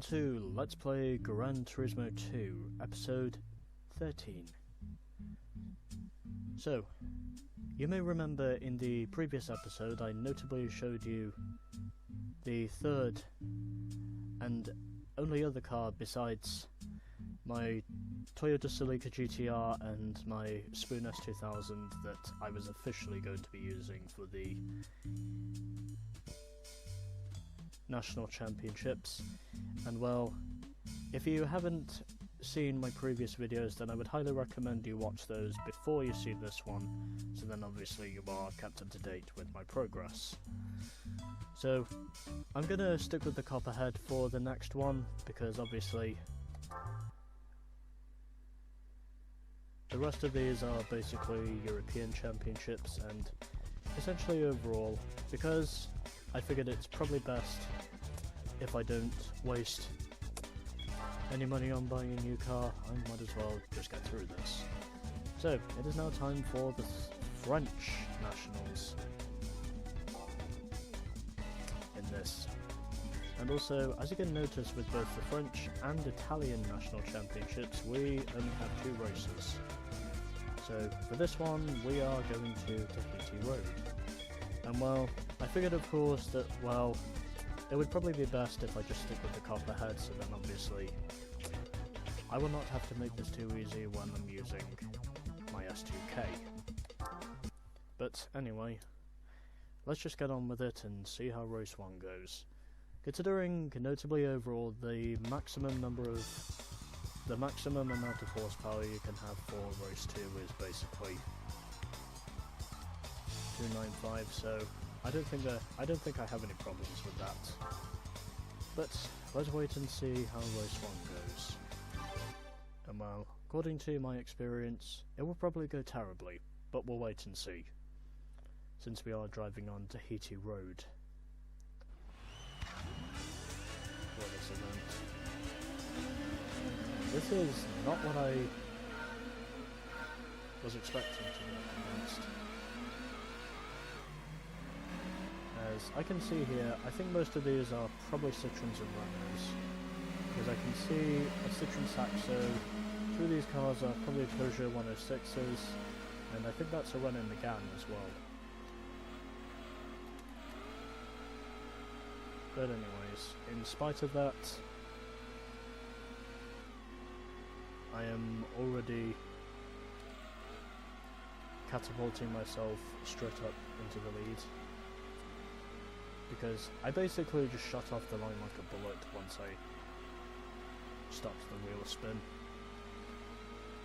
to Let's Play Gran Turismo 2, episode 13. So, you may remember in the previous episode I notably showed you the third and only other car besides my Toyota Celica GTR and my Spoon S2000 that I was officially going to be using for the National Championships. And well, if you haven't seen my previous videos, then I would highly recommend you watch those before you see this one, so then obviously you are kept up to date with my progress. So I'm gonna stick with the Copperhead for the next one, because obviously the rest of these are basically European Championships and essentially overall, because I figured it's probably best if I don't waste any money on buying a new car. I might as well just get through this. So, it is now time for the French Nationals in this. And also, as you can notice with both the French and Italian National Championships, we only have 2 races. So, for this one, we are going to Tahiti Road. And well, I figured of course that, well, it would probably be best if I just stick with the Copperhead, so then obviously I will not have to make this too easy when I'm using my S2K. But anyway, let's just get on with it and see how race 1 goes. Considering, notably overall, the maximum amount of horsepower you can have for race 2 is basically 295, so I don't think I have any problems with that. But let's wait and see how race 1 goes. And well, according to my experience, it will probably go terribly, but we'll wait and see, since we are driving on Tahiti Road for this event. This is not what I was expecting, to be honest. As I can see here, I think most of these are probably Citroens and Renaults, because I can see a Citroen Saxo. 2 of these cars are probably Peugeot 106s, and I think that's a Renault Megane as well. But anyways, in spite of that, I am already catapulting myself straight up into the lead, because I basically just shot off the line like a bullet once I stopped the wheel spin.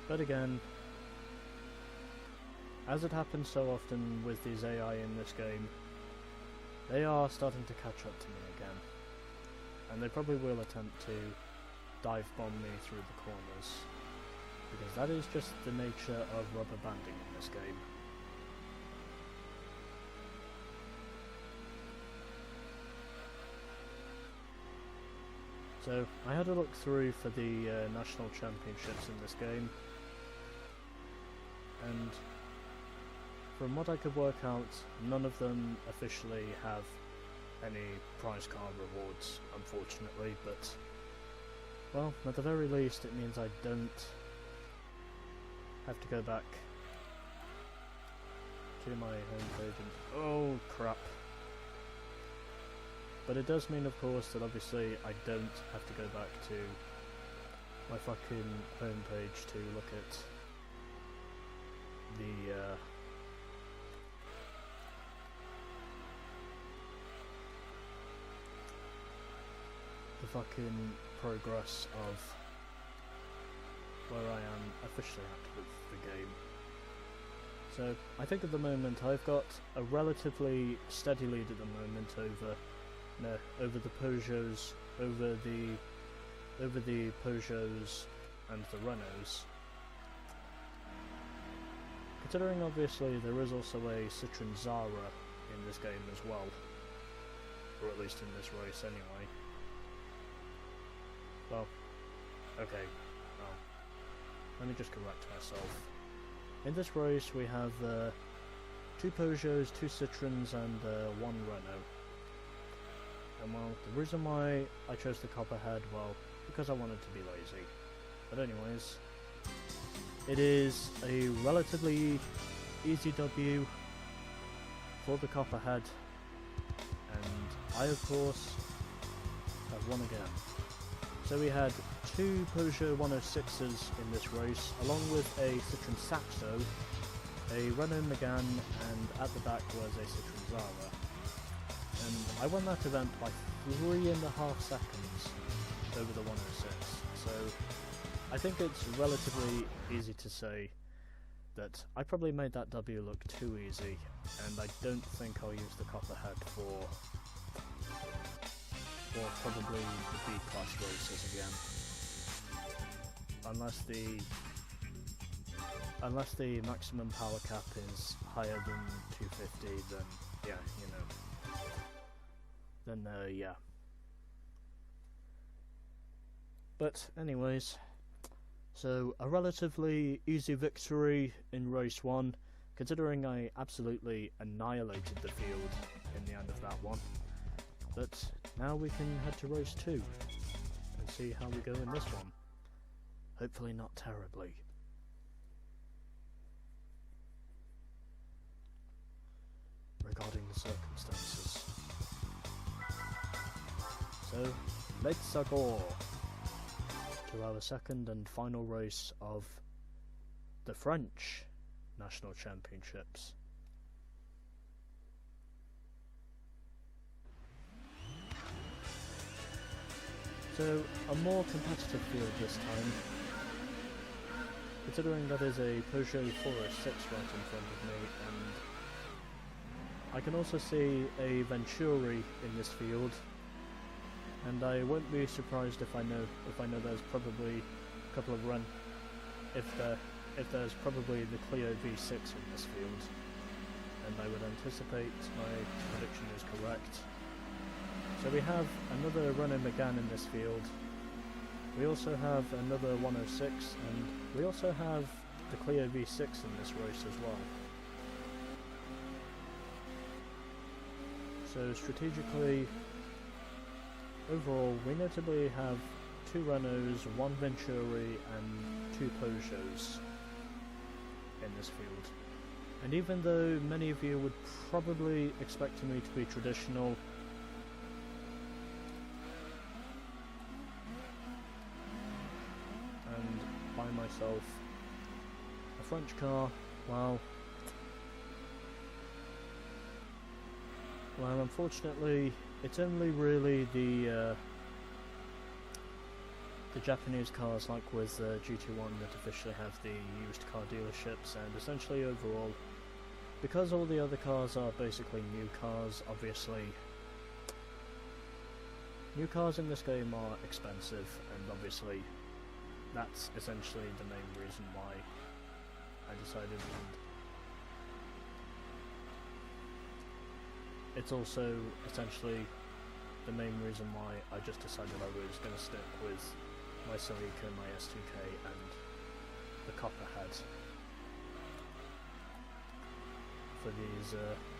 But again, as it happens so often with these AI in this game, they are starting to catch up to me again, and they probably will attempt to dive bomb me through the corners, because that is just the nature of rubber banding in this game. So, I had a look through for the National Championships in this game, and from what I could work out, none of them officially have any prize car rewards, unfortunately, but, well, at the very least it means I don't have to go back to my homepage and... oh crap. But it does mean, of course, that obviously I don't have to go back to my fucking homepage to look at the fucking progress of where I am officially at with the game. So I think at the moment I've got a relatively steady lead at the moment over the Peugeots, over the Peugeots and the Renaults. Considering obviously there is also a Citroen Zara in this game as well, or at least in this race anyway. Well, okay, well, let me just correct myself. In this race we have 2 Peugeots, 2 Citroens and 1 Renault. And well, the reason why I chose the Copperhead, well, because I wanted to be lazy. But anyways, it is a relatively easy W for the Copperhead, and I of course have won again. So we had two Peugeot 106s in this race, along with a Citroen Saxo, a Renault Megane, and at the back was a Citroen Zara. And I won that event by 3.5 seconds over the 106. So I think it's relatively easy to say that I probably made that W look too easy, and I don't think I'll use the Copperhead for probably the B-class races again. Unless the maximum power cap is higher than 250, then yeah, you know. Then yeah. But anyways, so a relatively easy victory in race 1, considering I absolutely annihilated the field in the end of that one. But now we can head to race 2 and see how we go in this one. Hopefully not terribly. Regarding the circumstances. So, let's go to our second and final race of the French National Championships. So, a more competitive field this time, considering that is a Peugeot 406 right in front of me, and I can also see a Venturi in this field, and I won't be surprised if I know there's probably a couple of if there's probably the Clio V6 in this field, and I would anticipate my prediction is correct. So we have another Renault Megane in this field, we also have another 106, and we also have the Clio V6 in this race as well. So strategically, overall, we notably have two Renaults, one Venturi, and two Peugeots in this field. And even though many of you would probably expect me to be traditional, and buy myself a French car, well, unfortunately, it's only really the Japanese cars, like with GT1, that officially have the used car dealerships, and essentially overall, because all the other cars are basically new cars, obviously, new cars in this game are expensive, and obviously, that's essentially the main reason why I decided, and it's also essentially the main reason why I just decided I was going to stick with my Celica, my S2K, and the Copperhead for these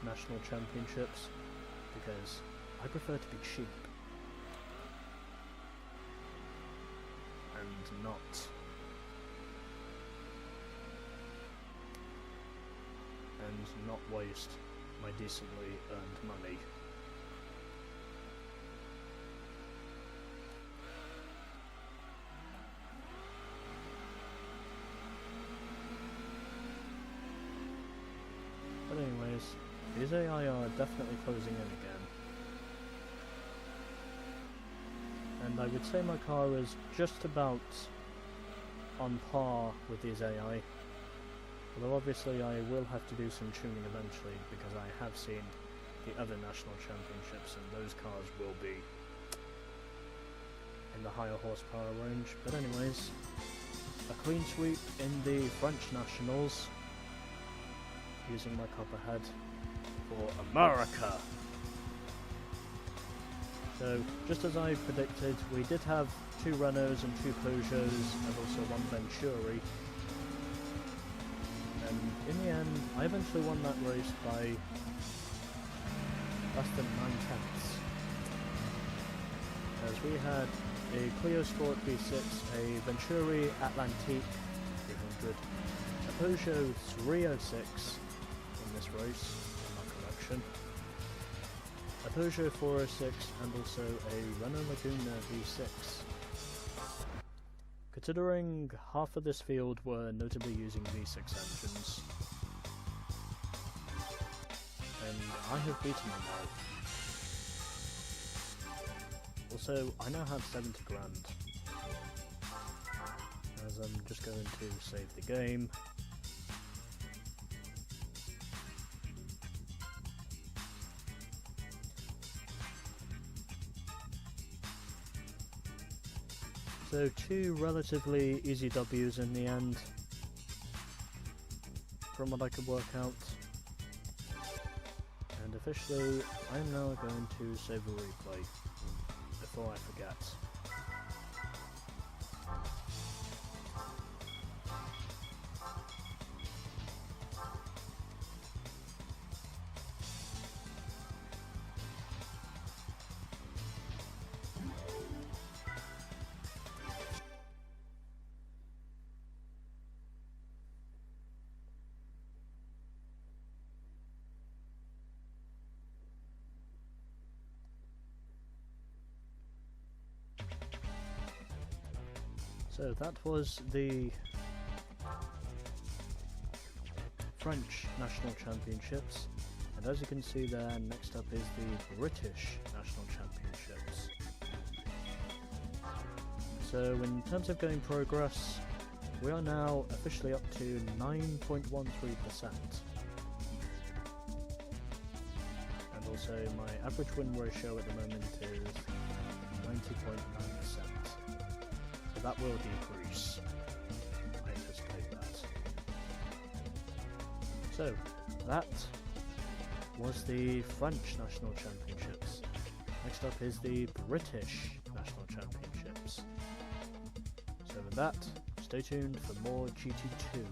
national championships, because I prefer to be cheap and not waste my decently earned money. But anyways, these AI are definitely closing in again. And I would say my car is just about on par with these AI. Although obviously I will have to do some tuning eventually, because I have seen the other national championships and those cars will be in the higher horsepower range. But anyways, a clean sweep in the French nationals, using my Copperhead for America. So, just as I predicted, we did have two Renaults and two Peugeots and also one Venturi. And in the end, I eventually won that race by less than 9/10. as we had a Clio Sport V6, a Venturi Atlantique, even good, a Peugeot 306 in this race, in my collection, a Peugeot 406 and also a Renault Laguna V6. Considering half of this field were notably using V6 engines, and I have beaten them all. Also, I now have 70 grand, as I'm just going to save the game. So 2 relatively easy W's in the end, from what I could work out. And officially, I'm now going to save a replay before I forget. So that was the French National Championships, and as you can see there, next up is the British National Championships. So in terms of game progress, we are now officially up to 9.13%. And also my average win ratio at the moment is 90.9%. That will decrease. I anticipate that. So, that was the French National Championships. Next up is the British National Championships. So with that, stay tuned for more GT2.